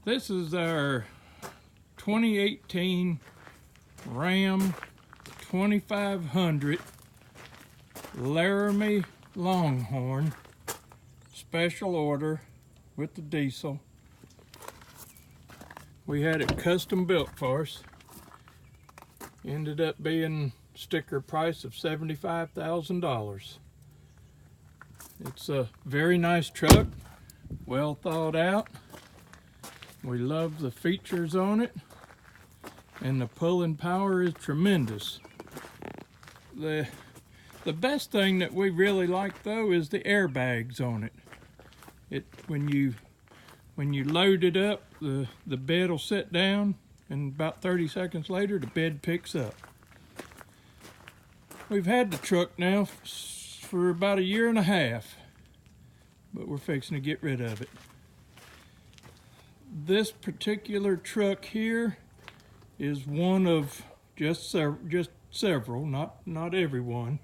This is our 2018 Ram 2500 Laramie LongHorn special order with the diesel. We had it custom built for us. Ended up being sticker price of $75,000. It's a very nice truck, well thought out. We love the features on it, and the pulling power is tremendous. The best thing that we really like though is the airbags on it. When you load it up, the bed will sit down, and about 30 seconds later the bed picks up. We've had the truck now for about a year and a half, but we're fixing to get rid of it. This particular truck here is one of just several, not every one,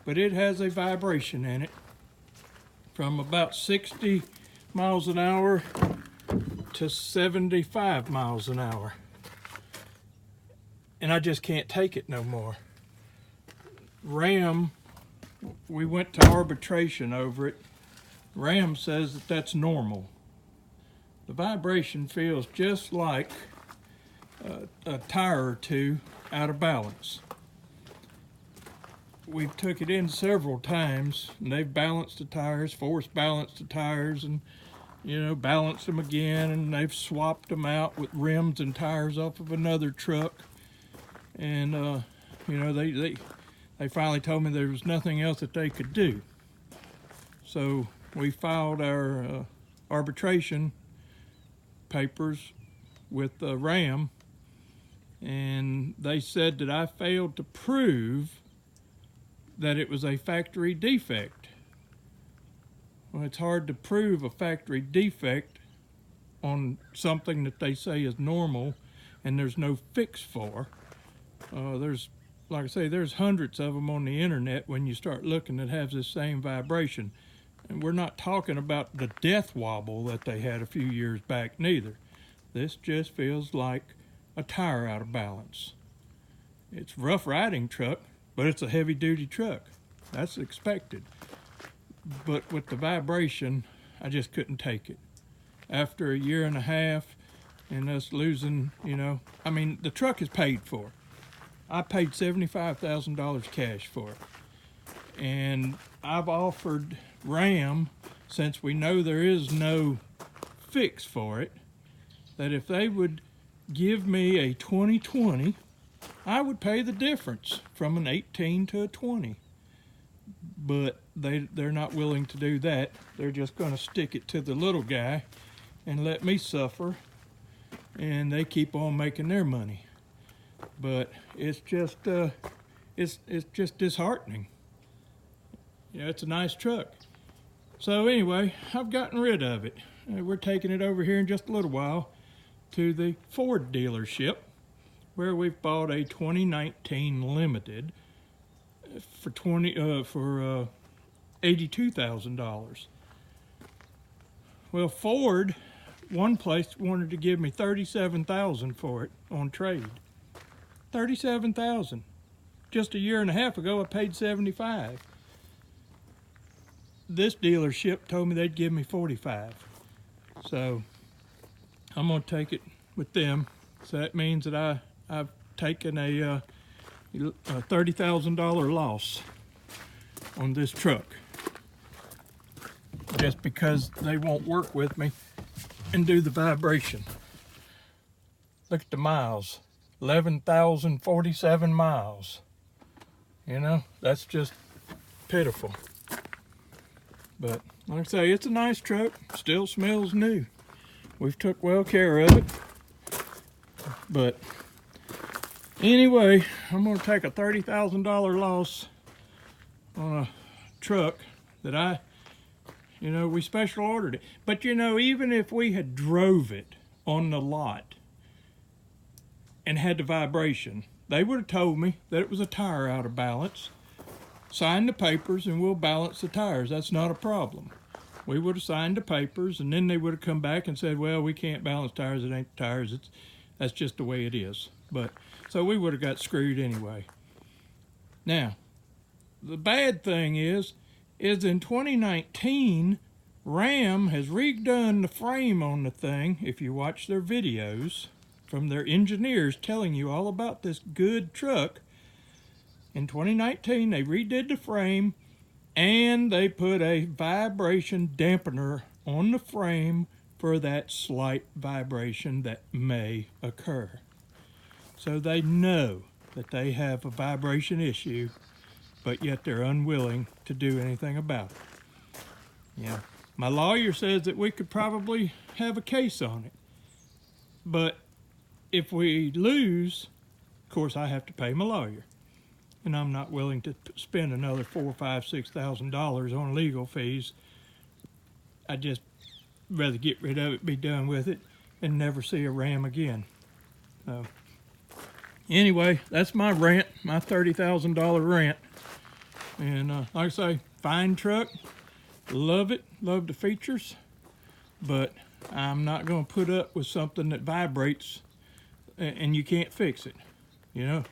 but it has a vibration in it from about 60 miles an hour to 75 miles an hour. And I just can't take it no more. Ram, we went to arbitration over it. Ram says that that's normal. The vibration feels just like a tire or two out of balance. We've took it in several times, and they've balanced the tires, force balanced the tires, and balanced them again, and they've swapped them out with rims and tires off of another truck. And they finally told me there was nothing else that they could do. So we filed our arbitration papers with Ram, and they said that I failed to prove that it was a factory defect. Well, it's hard to prove a factory defect on something that they say is normal and there's no fix for. Like I say, there's hundreds of them on the internet when you start looking that have this same vibration. And we're not talking about the death wobble that they had a few years back neither. This just feels like a tire out of balance. It's a rough riding truck, but it's a heavy duty truck. That's expected. But with the vibration, I just couldn't take it. After a year and a half and us losing, the truck is paid for. I paid $75,000 cash for it. And I've offered Ram, since we know there is no fix for it, that if they would give me a 2020, I would pay the difference from an 18 to a 20. But they're not willing to do that. They're just going to stick it to the little guy and let me suffer, and they keep on making their money. But it's just disheartening. It's a nice truck. So anyway, I've gotten rid of it. We're taking it over here in just a little while to the Ford dealership, where we've bought a 2019 Limited for $82,000. Well, Ford, one place wanted to give me $37,000 for it on trade. $37,000. Just a year and a half ago, I paid $75,000. This dealership told me they'd give me $45,000. So I'm gonna take it with them. So that means that I've taken a $30,000 loss on this truck, just because they won't work with me and do the vibration. Look at the miles, 11,047 miles. That's just pitiful. But like I say, it's a nice truck, still smells new. We've took well care of it. But anyway, I'm gonna take a $30,000 loss on a truck that we special ordered it. But even if we had drove it on the lot and had the vibration, they would have told me that it was a tire out of balance. Sign the papers and we'll balance the tires. That's not a problem. we would have signed the papers, and then they would have come back and said, well, we can't balance tires, it ain't tires, that's just the way it is. But so we would have got screwed anyway. Now, the bad thing is in 2019, Ram has redone the frame on the thing. If you watch their videos from their engineers telling you all about this good truck, in 2019 they redid the frame and they put a vibration dampener on the frame for that slight vibration that may occur. So they know that they have a vibration issue, but yet they're unwilling to do anything about it. Yeah, my lawyer says that we could probably have a case on it, but if we lose, of course I have to pay my lawyer, and I'm not willing to spend another $4,000, $5,000, $6,000 on legal fees. I'd just rather get rid of it, be done with it, and never see a Ram again. So anyway, that's my rant, my $30,000 rant. And like I say, fine truck, love it, love the features, but I'm not going to put up with something that vibrates and you can't fix it. You know,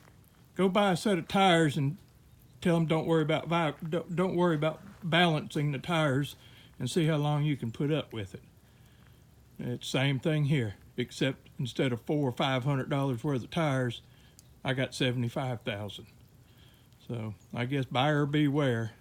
go buy a set of tires and tell them don't worry about balancing the tires, and see how long you can put up with it. It's the same thing here, except instead of $400 or $500 worth of tires, I got $75,000. So I guess buyer beware.